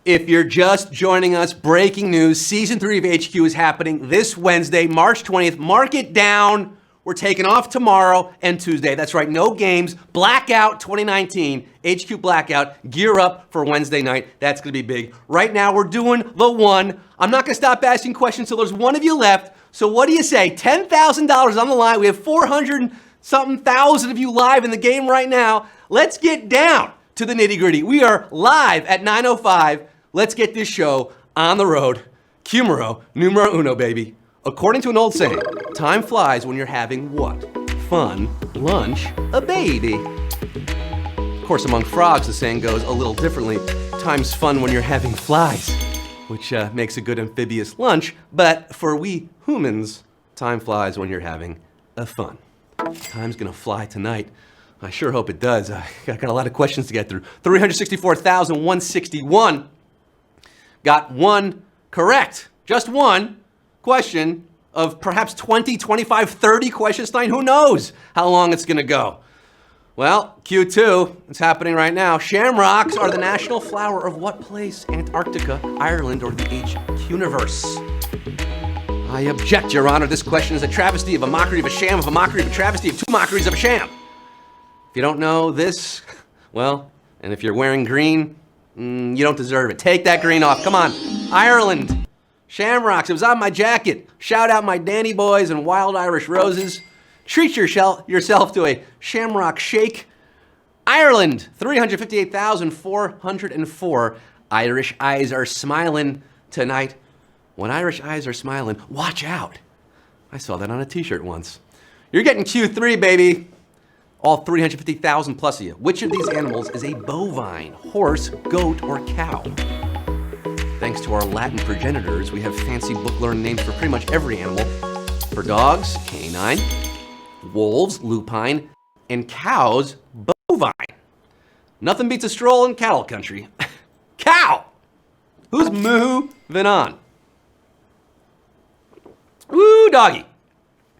If you're just joining us, breaking news, Season 3 of HQ is happening this Wednesday, March 20th. Mark it down. We're taking off tomorrow and Tuesday. That's right, no games. Blackout 2019, HQ Blackout. Gear up for Wednesday night. That's going to be big. Right now, we're doing the one. I'm not going to stop asking questions until there's one of you left. So what do you say? $10,000 on the line. We have 400-something thousand of you live in the game right now. Let's get down to the nitty-gritty. We are live at 9:05. Let's get this show on the road. Cumero, numero uno, baby. According to an old saying, time flies when you're having what? Fun, lunch, a baby. Of course, among frogs, the saying goes a little differently. Time's fun when you're having flies, which makes a good amphibious lunch. But for we humans, time flies when you're having a fun. Time's gonna fly tonight. I sure hope it does. I got a lot of questions to get through. 364,161. Got one correct. Just one question of perhaps 20, 25, 30 questions tonight. Who knows how long it's gonna go? Well, Q2, it's happening right now. Shamrocks are the national flower of what place? Antarctica, Ireland, or the HQ-universe? I object, Your Honor. This question is a travesty of a mockery of a sham, of a mockery of a travesty, of two mockeries of a sham. If you don't know this, well, and if you're wearing green, you don't deserve it. Take that green off. Come on. Ireland. Shamrocks. It was on my jacket. Shout out my Danny boys and Wild Irish Roses. Treat yourself to a shamrock shake. Ireland. 358,404. Irish eyes are smiling tonight. When Irish eyes are smiling, watch out. I saw that on a t-shirt once. You're getting Q3, baby. All 350,000 plus of you. Which of these animals is a bovine? Horse, goat, or cow? Thanks to our Latin progenitors, we have fancy book-learned names for pretty much every animal. For dogs, canine. Wolves, lupine. And cows, bovine. Nothing beats a stroll in cattle country. Cow! Who's moving on? Ooh, doggy.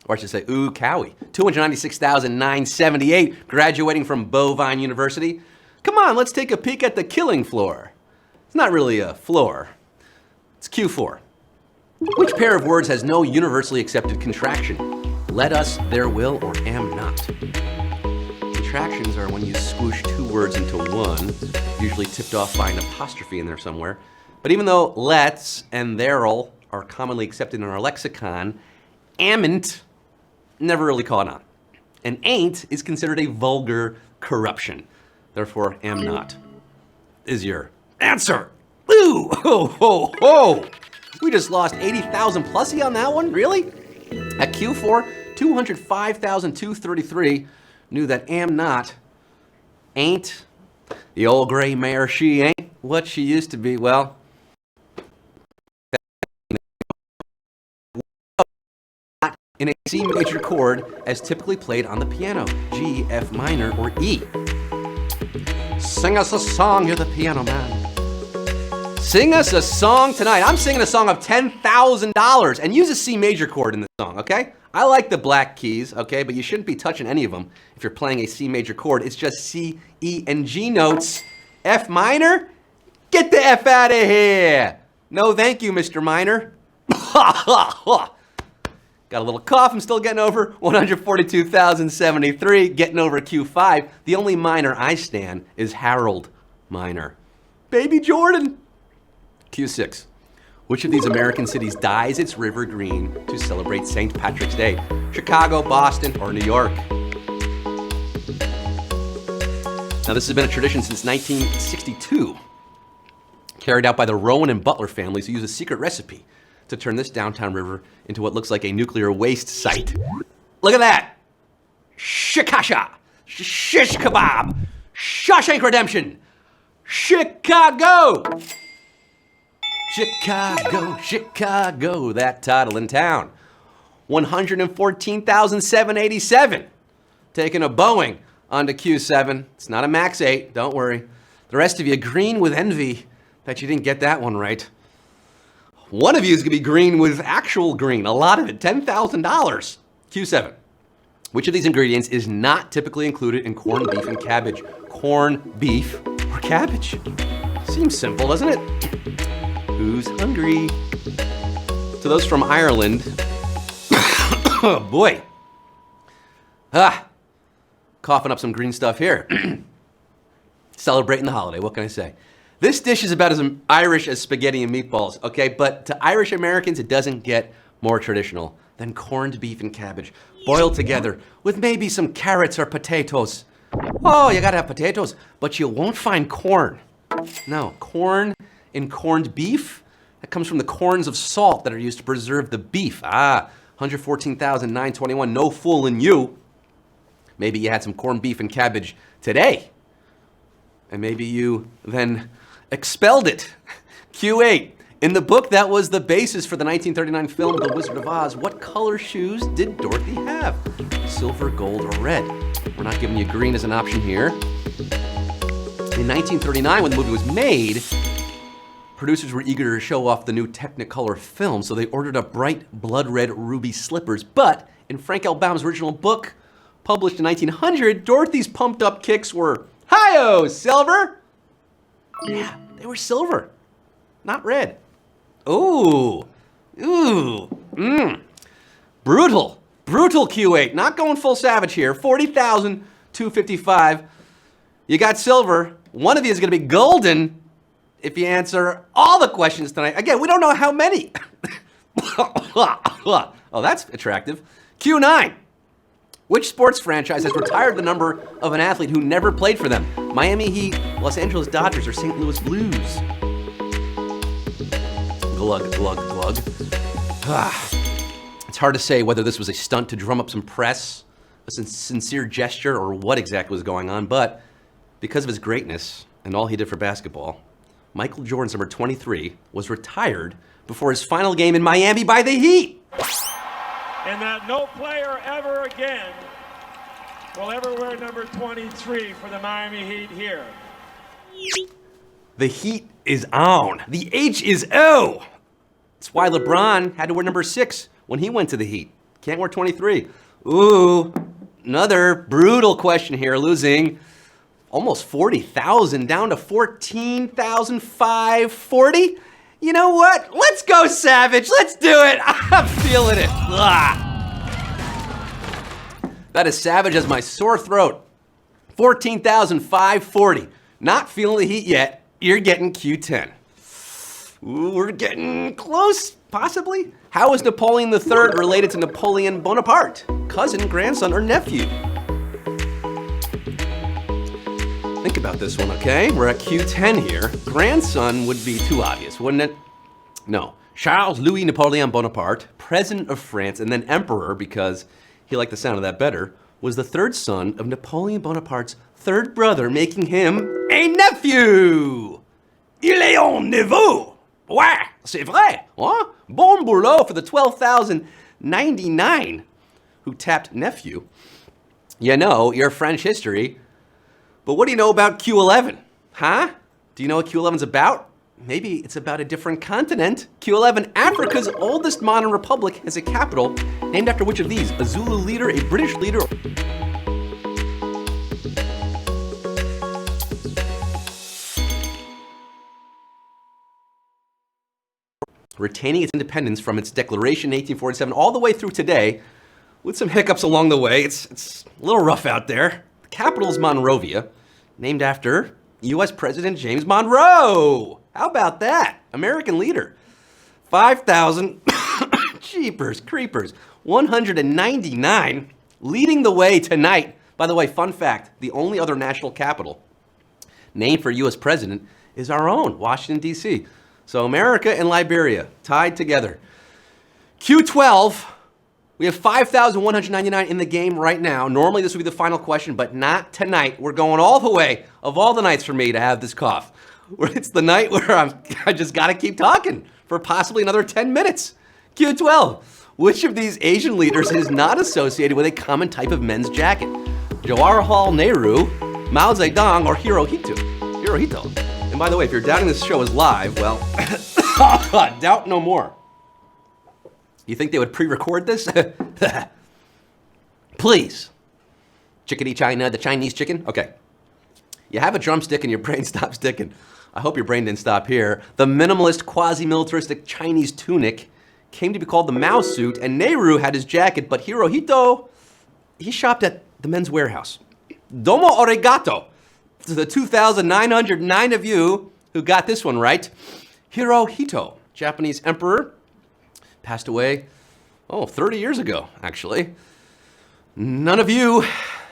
Or I should say, ooh, cowie. 296,978, graduating from Bovine University. Come on, let's take a peek at the killing floor. It's not really a floor. It's Q4. Which pair of words has no universally accepted contraction? Let us, there will, or am not. Contractions are when you squish two words into one, usually tipped off by an apostrophe in there somewhere. But even though let's and there'll are commonly accepted in our lexicon, amn't never really caught on. And ain't is considered a vulgar corruption. Therefore, am not is your answer. Ooh, ho, ho, ho. We just lost 80,000 plusy on that one, really? At Q4, 205,233 knew that am not, ain't, the old gray mare, she ain't what she used to be. Well, in a C major chord as typically played on the piano, G, F minor, or E. Sing us a song, you're the piano man. Sing us a song tonight. I'm singing a song of $10,000 and use a C major chord in the song, okay? I like the black keys, okay, but you shouldn't be touching any of them if you're playing a C major chord. It's just C, E, and G notes. F minor? Get the F out of here. No thank you, Mr. Minor. Got a little cough, I'm still getting over 142,073, getting over Q5. The only minor I stand is Harold Minor. Baby Jordan. Q6. Which of these American cities dyes its river green to celebrate St. Patrick's Day? Chicago, Boston, or New York? Now this has been a tradition since 1962, carried out by the Rowan and Butler families who use a secret recipe to turn this downtown river into what looks like a nuclear waste site. Look at that! Shikasha! Shish kebab! Shawshank Redemption! Chicago! Chicago, Chicago, that title in town. 114,787. Taking a Boeing onto Q7. It's not a MAX 8, don't worry. The rest of you green with envy that you didn't get that one right. One of you is gonna be green with actual green, a lot of it, $10,000. Q7. Which of these ingredients is not typically included in corned beef and cabbage? Corned beef or cabbage? Seems simple, doesn't it? Who's hungry? To those from Ireland, oh boy. Coughing up some green stuff here. Celebrating the holiday, what can I say? This dish is about as Irish as spaghetti and meatballs, okay? But to Irish Americans, it doesn't get more traditional than corned beef and cabbage, boiled together with maybe some carrots or potatoes. Oh, you gotta have potatoes, but you won't find corn. No, corn and corned beef, that comes from the corns of salt that are used to preserve the beef. 114,921, no fooling you. Maybe you had some corned beef and cabbage today. And maybe you then expelled it. Q8. In the book that was the basis for the 1939 film The Wizard of Oz, what color shoes did Dorothy have? Silver, gold, or red? We're not giving you green as an option here. In 1939, when the movie was made, producers were eager to show off the new Technicolor film, so they ordered up bright blood red ruby slippers. But in Frank L. Baum's original book, published in 1900, Dorothy's pumped up kicks were, hi-oh, silver! Yeah, they were silver, not red. Ooh, brutal Q8, not going full savage here. 40,255. You got silver. One of you is gonna be golden if you answer all the questions tonight. Again, we don't know how many. Oh, that's attractive. Q9. Which sports franchise has retired the number of an athlete who never played for them? Miami Heat, Los Angeles Dodgers, or St. Louis Blues? Glug, glug, glug. It's hard to say whether this was a stunt to drum up some press, a sincere gesture, or what exactly was going on, but because of his greatness and all he did for basketball, Michael Jordan's number 23 was retired before his final game in Miami by the Heat. And that no player ever again will ever wear number 23 for the Miami Heat here. The Heat is on. The H is O. That's why LeBron had to wear number 6 when he went to the Heat. Can't wear 23. Ooh, another brutal question here, losing almost 40,000 down to 14,540. You know what? Let's go Savage. Let's do it. I'm feeling it. That is Savage as my sore throat. 14,540. Not feeling the Heat yet. You're getting Q10. Ooh, we're getting close, possibly. How is Napoleon III related to Napoleon Bonaparte? Cousin, grandson, or nephew? Think about this one, okay? We're at Q10 here. Grandson would be too obvious, wouldn't it? No. Charles Louis Napoleon Bonaparte, President of France and then Emperor, because he liked the sound of that better, was the third son of Napoleon Bonaparte's third brother, making him a nephew. Il est un neveu. Ouais, c'est vrai. Huh? Bon boulot for the 12,099 who tapped nephew. You know your French history. But what do you know about Q11? Huh? Do you know what Q11's about? Maybe it's about a different continent. Q11, Africa's oldest modern republic, has a capital named after which of these? A Zulu leader, a British leader? Retaining its independence from its declaration in 1847 all the way through today, with some hiccups along the way. It's a little rough out there. The capital is Monrovia, named after U.S. President James Monroe. How about that? American leader. 5,000, jeepers creepers, 199, leading the way tonight. By the way, fun fact, the only other national capital named for U.S. president is our own, Washington, D.C. So America and Liberia tied together. Q12, we have 5,199 in the game right now. Normally this would be the final question, but not tonight. We're going all the way, of all the nights for me to have this cough. It's the night where I just gotta keep talking for possibly another 10 minutes. Q12, which of these Asian leaders is not associated with a common type of men's jacket? Jawaharlal Nehru, Mao Zedong, or Hirohito? Hirohito. And by the way, if you're doubting this show is live, well, doubt no more. You think they would pre-record this? Please. Chickadee China, the Chinese chicken? Okay. You have a drumstick and your brain stops sticking. I hope your brain didn't stop here. The minimalist, quasi-militaristic Chinese tunic came to be called the Mao suit, and Nehru had his jacket, but Hirohito, he shopped at the Men's Warehouse. Domo arigato to the 2,909 of you who got this one right. Hirohito, Japanese emperor, passed away, 30 years ago, actually. None of you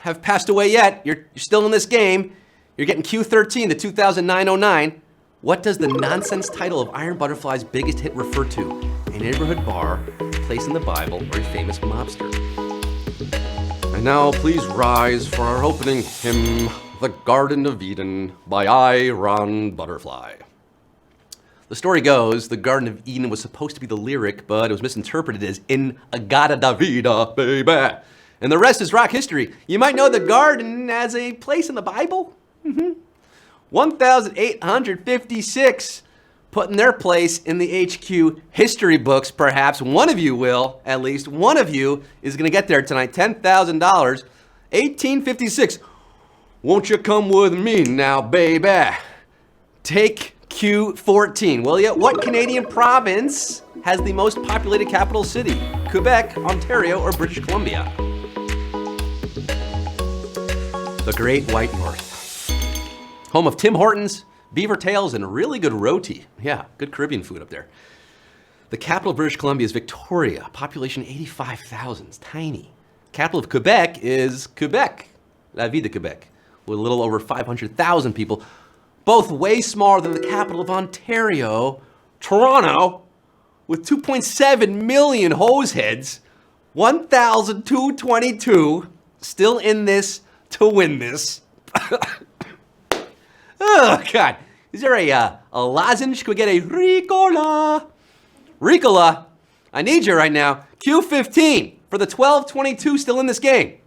have passed away yet. You're still in this game. You're getting Q13, the 2,909. What does the nonsense title of Iron Butterfly's biggest hit refer to? A neighborhood bar, a place in the Bible, or a famous mobster? And now please rise for our opening hymn, The Garden of Eden by Iron Butterfly. The story goes, the Garden of Eden was supposed to be the lyric, but it was misinterpreted as In Agata da Vida, baby. And the rest is rock history. You might know the garden as a place in the Bible. 1,856 put in their place in the HQ history books, perhaps. One of you will, at least. One of you is going to get there tonight. $10,000. 1856. Won't you come with me now, baby? Take Q14, will you? What Canadian province has the most populated capital city? Quebec, Ontario, or British Columbia? The Great White North. Home of Tim Hortons, beaver tails, and really good roti. Yeah, good Caribbean food up there. The capital of British Columbia is Victoria, population 85,000, it's tiny. Capital of Quebec is Quebec, La Ville de Quebec, with a little over 500,000 people, both way smaller than the capital of Ontario, Toronto, with 2.7 million hose heads, 1,222, still in this to win this. Oh, God. Is there a lozenge? Can we get a Ricola? Ricola, I need you right now. Q15 for the 1222 still in this game.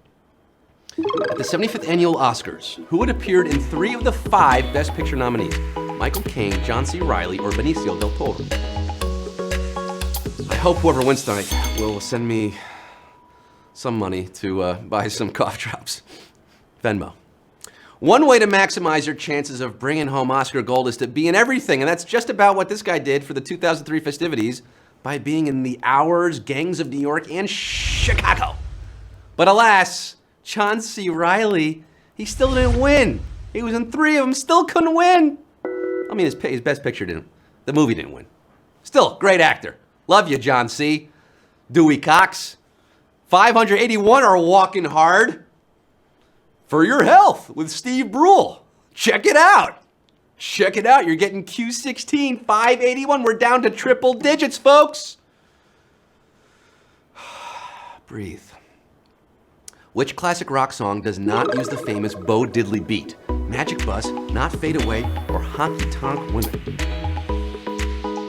At the 75th Annual Oscars, who had appeared in 3 of the 5 Best Picture nominees? Michael Caine, John C. Reilly, or Benicio del Toro? I hope whoever wins tonight will send me some money to buy some cough drops. Venmo. One way to maximize your chances of bringing home Oscar gold is to be in everything, and that's just about what this guy did for the 2003 festivities by being in The Hours, Gangs of New York, and Chicago. But alas, John C. Reilly, he still didn't win. He was in 3 of them, still couldn't win. I mean, his best picture didn't. The movie didn't win. Still, great actor. Love you, John C. Dewey Cox. 581 are walking hard. For Your Health with Steve Brule. Check it out. Check it out. You're getting Q16, 581. We're down to triple digits, folks. Breathe. Which classic rock song does not use the famous Bo Diddley beat? Magic Bus, Not Fade Away, or Honky Tonk Women?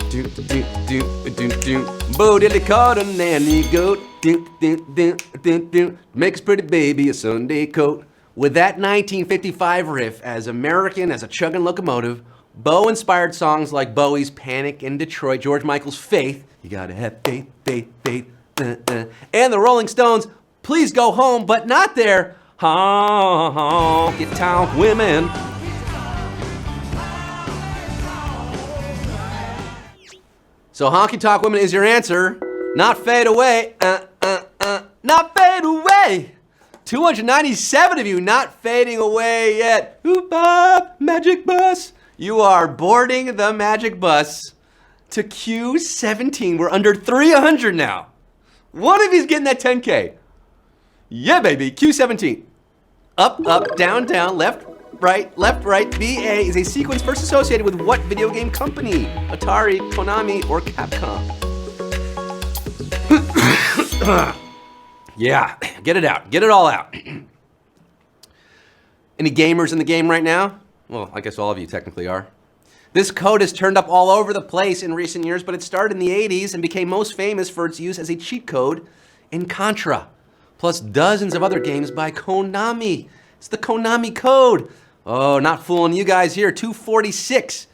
Do, do, do, do, do. Bo Diddley caught a nanny goat. Do, do, do, do, do. Makes pretty baby a Sunday coat. With that 1955 riff as American as a chugging locomotive, Bo inspired songs like Bowie's Panic in Detroit, George Michael's Faith, you gotta have faith, faith, faith, and the Rolling Stones' Please Go Home, but not their honky tonk women. So honky tonk women is your answer. Not fade away, not fade away. 297 of you not fading away yet. Oop-up, Magic Bus. You are boarding the Magic Bus to Q17. We're under 300 now. One of you's getting that 10K. Yeah, baby, Q17. Up, up, down, down, left, right, BA is a sequence first associated with what video game company? Atari, Konami, or Capcom? Yeah, get it out. Get it all out. Any gamers in the game right now? Well, I guess all of you technically are. This code has turned up all over the place in recent years, but it started in the 80s and became most famous for its use as a cheat code in Contra, plus dozens of other games by Konami. It's the Konami code. Oh, not fooling you guys here. 246.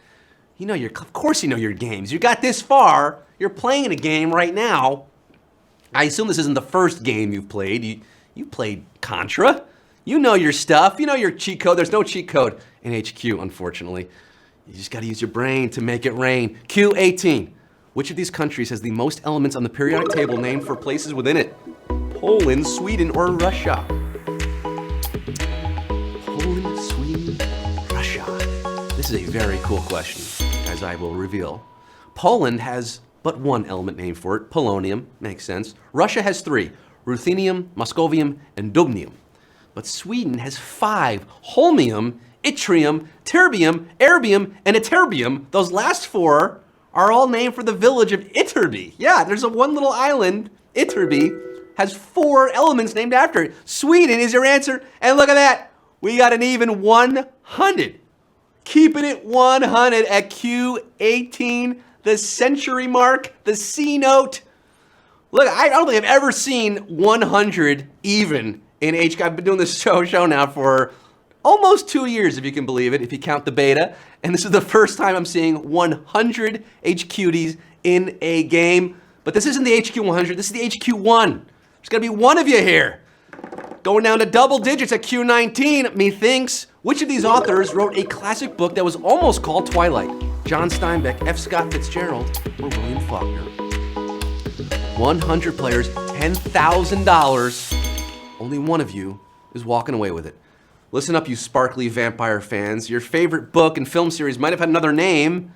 Of course you know your games. You got this far. You're playing a game right now. I assume this isn't the first game you've played. You played Contra. You know your stuff. You know your cheat code. There's no cheat code in HQ, unfortunately. You just got to use your brain to make it rain. Q18. Which of these countries has the most elements on the periodic table named for places within it? Poland, Sweden, or Russia? Poland, Sweden, Russia. This is a very cool question, as I will reveal. Poland has but one element named for it, polonium, makes sense. Russia has 3, ruthenium, moscovium, and dubnium. But Sweden has 5, holmium, yttrium, terbium, erbium, and ytterbium. Those last 4 are all named for the village of Ytterby. Yeah, there's one little island, Ytterby, has 4 elements named after it. Sweden is your answer, and look at that. We got an even 100. Keeping it 100 at Q18, the century mark, the C note. Look, I don't think I've ever seen 100 even in HQ. I've been doing this show now for almost 2 years, if you can believe it, if you count the beta. And this is the first time I'm seeing 100 HQties in a game. But this isn't the HQ 100, this is the HQ 1. There's gonna be one of you here. Going down to double digits at Q19, methinks. Which of these authors wrote a classic book that was almost called Twilight? John Steinbeck, F. Scott Fitzgerald, or William Faulkner? 100 players, $10,000. Only one of you is walking away with it. Listen up, you sparkly vampire fans. Your favorite book and film series might have had another name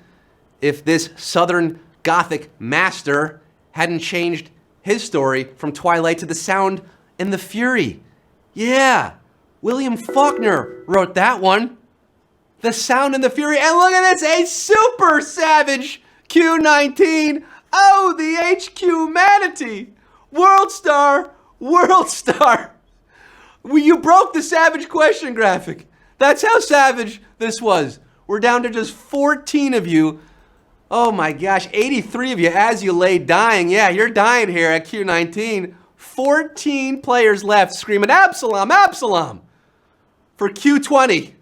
if this Southern Gothic master hadn't changed his story from Twilight to The Sound and the Fury. Yeah, William Faulkner wrote that one. The Sound and the Fury. And look at this, a super savage Q19. Oh, the HQ Manatee. World Star, World Star. Well, you broke the savage question graphic. That's how savage this was. We're down to just 14 of you. Oh my gosh, 83 of you as you lay dying. Yeah, you're dying here at Q19. 14 players left screaming, Absalom, Absalom, for Q20.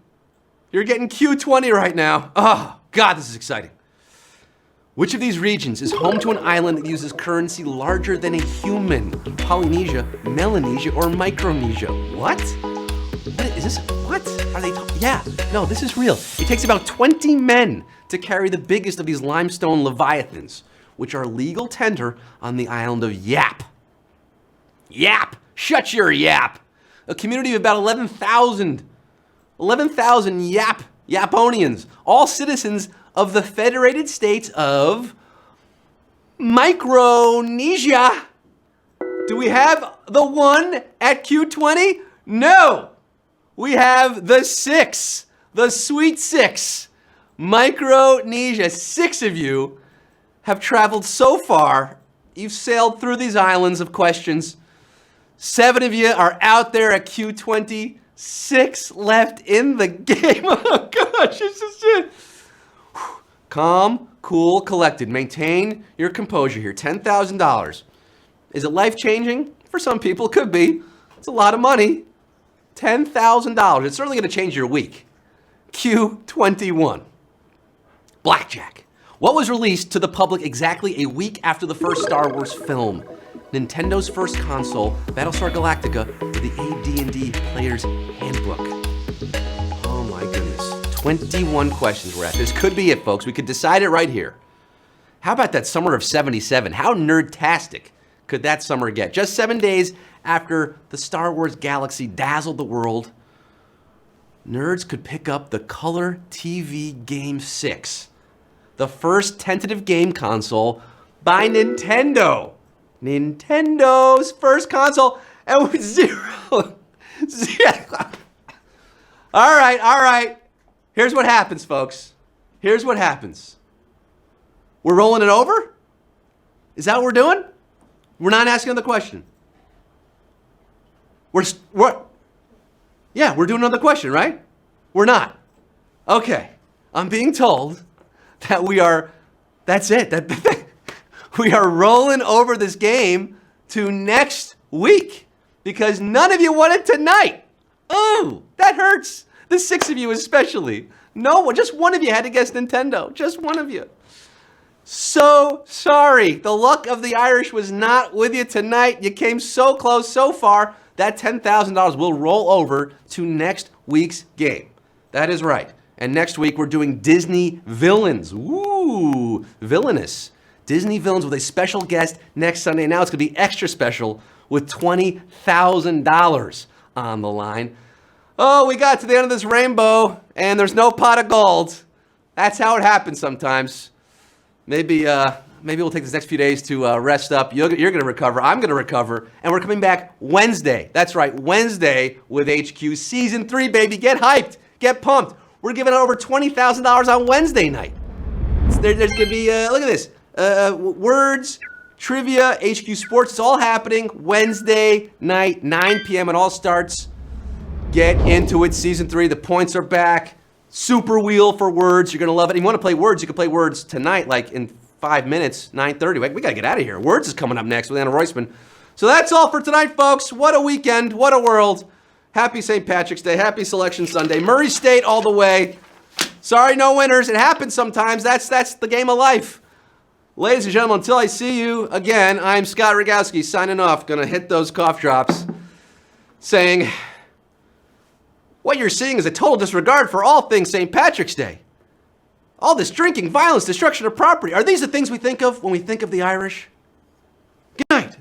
You're getting Q20 right now. Oh, God, this is exciting. Which of these regions is home to an island that uses currency larger than a human? Polynesia, Melanesia, or Micronesia? What? What is this? What are they talking? Yeah, no, this is real. It takes about 20 men to carry the biggest of these limestone leviathans, which are legal tender on the island of Yap. Yap! Shut your yap! A community of about 11,000 Yaponians, all citizens of the Federated States of Micronesia. Do we have the 1 at Q20? No! We have the 6, the sweet 6. Micronesia. 6 of you have traveled so far. You've sailed through these islands of questions. 7 of you are out there at Q20. 6 left in the game. Oh gosh, this is it. Calm, cool, collected. Maintain your composure here. $10,000. Is it life-changing? For some people, it could be. It's a lot of money. $10,000. It's certainly going to change your week. Q21. Blackjack. What was released to the public exactly a week after the first Star Wars film? Nintendo's first console, Battlestar Galactica, or the AD&D Player's Handbook? Oh my goodness. 21 questions we're at. This could be it, folks. We could decide it right here. How about that summer of 77? How nerd-tastic could that summer get? Just 7 days after the Star Wars galaxy dazzled the world, nerds could pick up the Color TV Game 6, the first tentative game console by Nintendo. Nintendo's first console, and with zero. All right. Here's what happens, folks. Here's what happens. We're rolling it over? Is that what we're doing? We're not asking the question. We're doing another question, right? We're not. Okay. I'm being told that that's it. We are rolling over this game to next week because none of you won it tonight. Oh, that hurts. The 6 of you especially. No one, just one of you had to guess Nintendo. Just one of you. So sorry. The luck of the Irish was not with you tonight. You came so close so far that $10,000 will roll over to next week's game. That is right. And next week, we're doing Disney villains. Ooh, villainous. Disney villains with a special guest next Sunday. And now it's going to be extra special with $20,000 on the line. Oh, we got to the end of this rainbow, and there's no pot of gold. That's how it happens sometimes. Maybe we'll take these next few days to rest up. You're going to recover. I'm going to recover. And we're coming back Wednesday. That's right, Wednesday with HQ. Season 3, baby. Get hyped. Get pumped. We're giving out over $20,000 on Wednesday night. There's going to be, look at this, words, trivia, HQ Sports. It's all happening Wednesday night, 9 p.m. It all starts. Get into it. Season 3, the points are back. Super wheel for words. You're going to love it. If you want to play words, you can play words tonight, like in 5 minutes, 9:30. We got to get out of here. Words is coming up next with Anna Roisman. So that's all for tonight, folks. What a weekend. What a world. Happy St. Patrick's Day. Happy Selection Sunday. Murray State all the way. Sorry, no winners. It happens sometimes. That's the game of life. Ladies and gentlemen, until I see you again, I'm Scott Rogowski signing off. Going to hit those cough drops saying, what you're seeing is a total disregard for all things St. Patrick's Day. All this drinking, violence, destruction of property. Are these the things we think of when we think of the Irish? Good night.